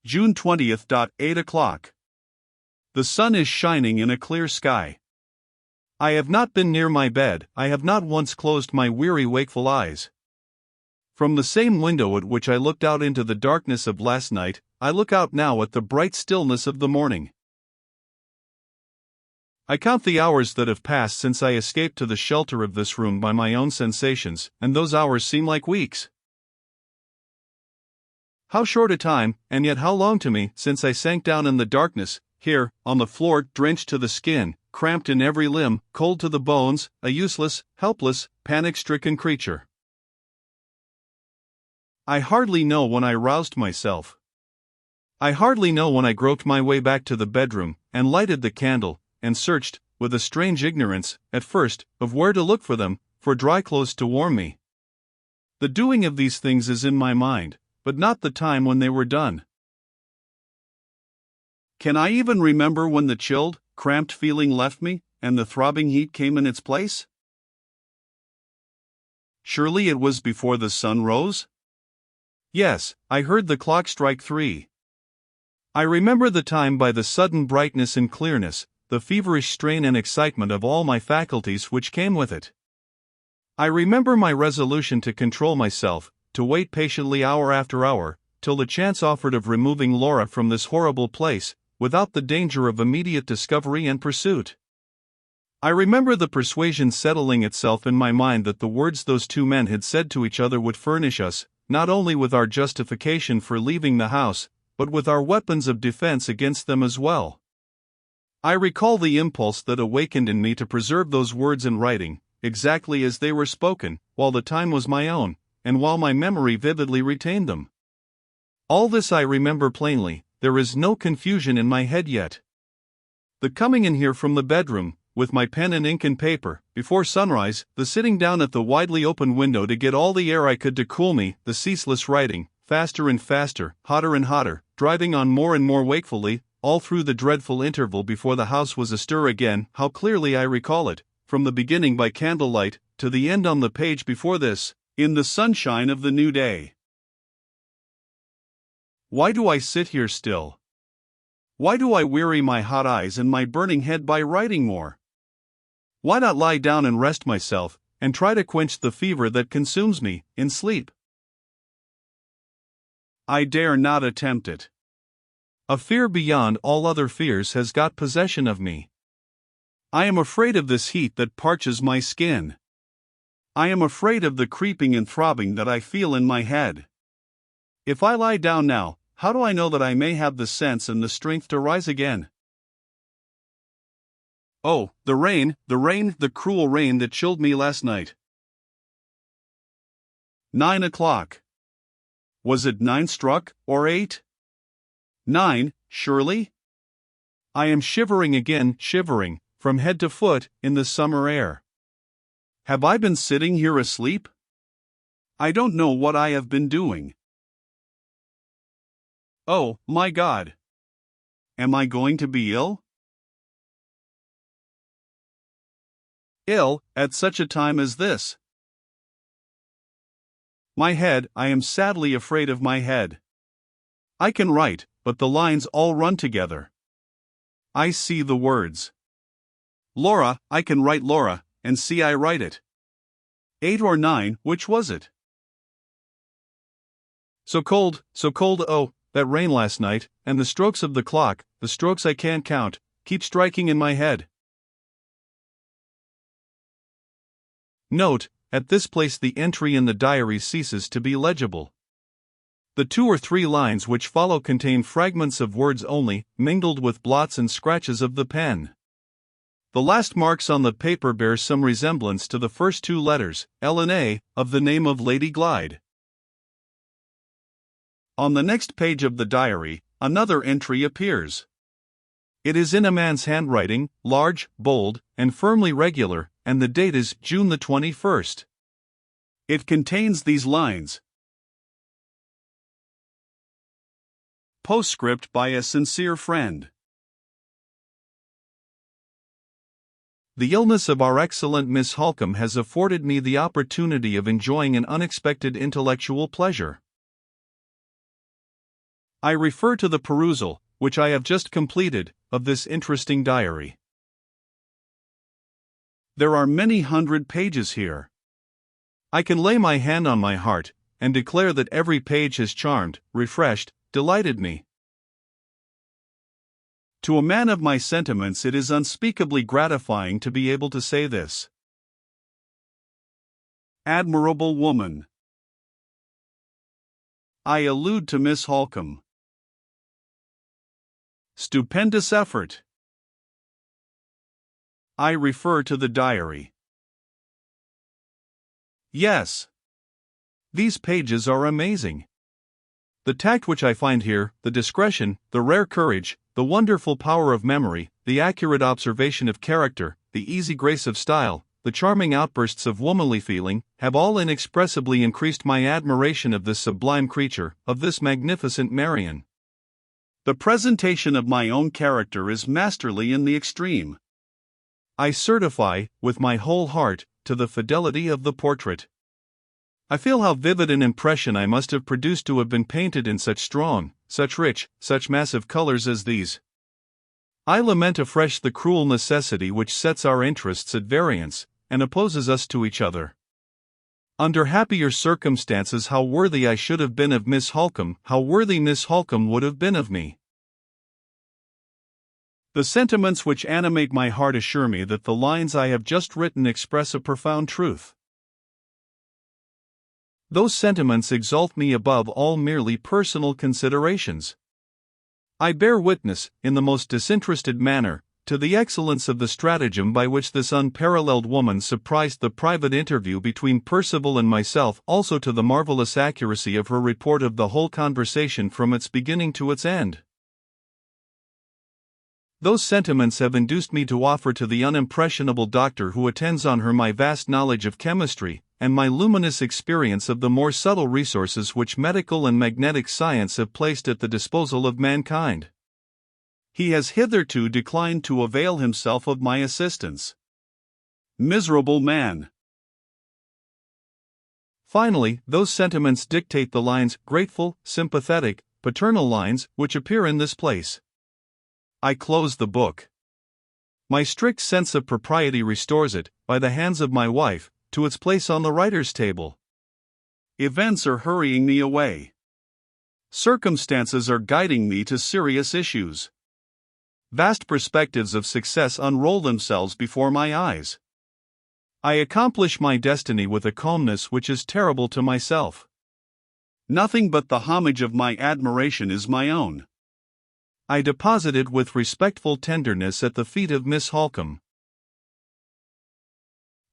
June 20th. 8 o'clock. The sun is shining in a clear sky. I have not been near my bed, I have not once closed my weary wakeful eyes. From the same window at which I looked out into the darkness of last night, I look out now at the bright stillness of the morning. I count the hours that have passed since I escaped to the shelter of this room by my own sensations, and those hours seem like weeks. How short a time, and yet how long to me, since I sank down in the darkness, here, on the floor, drenched to the skin, cramped in every limb, cold to the bones, a useless, helpless, panic-stricken creature. I hardly know when I roused myself. I hardly know when I groped my way back to the bedroom, and lighted the candle, and searched, with a strange ignorance, at first, of where to look for them, for dry clothes to warm me. The doing of these things is in my mind, but not the time when they were done. Can I even remember when the chilled, cramped feeling left me, and the throbbing heat came in its place? Surely it was before the sun rose? Yes, I heard the clock strike 3. I remember the time by the sudden brightness and clearness, the feverish strain and excitement of all my faculties which came with it. I remember my resolution to control myself, to wait patiently hour after hour, till the chance offered of removing Laura from this horrible place, without the danger of immediate discovery and pursuit. I remember the persuasion settling itself in my mind that the words those two men had said to each other would furnish us, not only with our justification for leaving the house, but with our weapons of defense against them as well. I recall the impulse that awakened in me to preserve those words in writing, exactly as they were spoken, while the time was my own, and while my memory vividly retained them. All this I remember plainly, there is no confusion in my head yet. The coming in here from the bedroom, with my pen and ink and paper, before sunrise, the sitting down at the widely open window to get all the air I could to cool me, the ceaseless writing, faster and faster, hotter and hotter, driving on more and more wakefully, all through the dreadful interval before the house was astir again, how clearly I recall it, from the beginning by candlelight, to the end on the page before this, in the sunshine of the new day. Why do I sit here still? Why do I weary my hot eyes and my burning head by writing more? Why not lie down and rest myself, and try to quench the fever that consumes me, in sleep? I dare not attempt it. A fear beyond all other fears has got possession of me. I am afraid of this heat that parches my skin. I am afraid of the creeping and throbbing that I feel in my head. If I lie down now, how do I know that I may have the sense and the strength to rise again? Oh, the rain, the cruel rain that chilled me last night. 9 o'clock. Was it 9 struck, or 8? 9, surely? I am shivering again, shivering, from head to foot, in the summer air. Have I been sitting here asleep? I don't know what I have been doing. Oh, my God! Am I going to be ill? Ill, at such a time as this? My head, I am sadly afraid of my head. I can write, but the lines all run together. I see the words. Laura, I can write Laura, and see I write it. 8 or 9, which was it? So cold, oh, that rain last night, and the strokes of the clock, the strokes I can't count, keep striking in my head. Note, at this place the entry in the diary ceases to be legible. The 2 or 3 lines which follow contain fragments of words only, mingled with blots and scratches of the pen. The last marks on the paper bear some resemblance to the first 2 letters, L and A, of the name of Lady Glyde. On the next page of the diary, another entry appears. It is in a man's handwriting, large, bold, and firmly regular, and the date is June the 21st. It contains these lines. Postscript by a sincere friend. The illness of our excellent Miss Holcomb has afforded me the opportunity of enjoying an unexpected intellectual pleasure. I refer to the perusal, which I have just completed, of this interesting diary. There are many hundred pages here. I can lay my hand on my heart, and declare that every page has charmed, refreshed, delighted me. To a man of my sentiments, it is unspeakably gratifying to be able to say this. Admirable woman. I allude to Miss Holcomb. Stupendous effort. I refer to the diary. Yes. These pages are amazing. The tact which I find here, the discretion, the rare courage, the wonderful power of memory, the accurate observation of character, the easy grace of style, the charming outbursts of womanly feeling, have all inexpressibly increased my admiration of this sublime creature, of this magnificent Marian. The presentation of my own character is masterly in the extreme. I certify, with my whole heart, to the fidelity of the portrait. I feel how vivid an impression I must have produced to have been painted in such strong, such rich, such massive colors as these. I lament afresh the cruel necessity which sets our interests at variance, and opposes us to each other. Under happier circumstances, how worthy I should have been of Miss Holcomb, how worthy Miss Holcomb would have been of me. The sentiments which animate my heart assure me that the lines I have just written express a profound truth. Those sentiments exalt me above all merely personal considerations. I bear witness, in the most disinterested manner, to the excellence of the stratagem by which this unparalleled woman surprised the private interview between Percival and myself, also to the marvelous accuracy of her report of the whole conversation from its beginning to its end. Those sentiments have induced me to offer to the unimpressionable doctor who attends on her my vast knowledge of chemistry, and my luminous experience of the more subtle resources which medical and magnetic science have placed at the disposal of mankind. He has hitherto declined to avail himself of my assistance. Miserable man! Finally, those sentiments dictate the lines, grateful, sympathetic, paternal lines, which appear in this place. I close the book. My strict sense of propriety restores it, by the hands of my wife, to its place on the writer's table. Events are hurrying me away. Circumstances are guiding me to serious issues. Vast perspectives of success unroll themselves before my eyes. I accomplish my destiny with a calmness which is terrible to myself. Nothing but the homage of my admiration is my own. I deposit it with respectful tenderness at the feet of Miss Holcomb.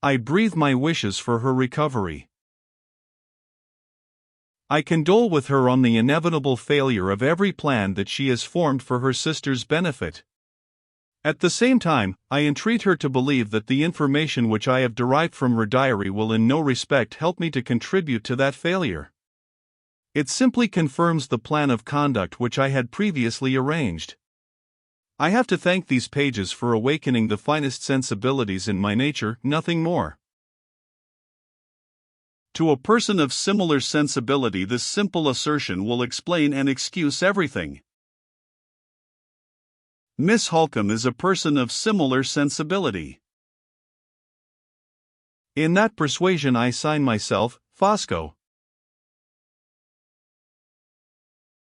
I breathe my wishes for her recovery. I condole with her on the inevitable failure of every plan that she has formed for her sister's benefit. At the same time, I entreat her to believe that the information which I have derived from her diary will in no respect help me to contribute to that failure. It simply confirms the plan of conduct which I had previously arranged. I have to thank these pages for awakening the finest sensibilities in my nature, nothing more. To a person of similar sensibility, this simple assertion will explain and excuse everything. Miss Holcomb is a person of similar sensibility. In that persuasion I sign myself, Fosco.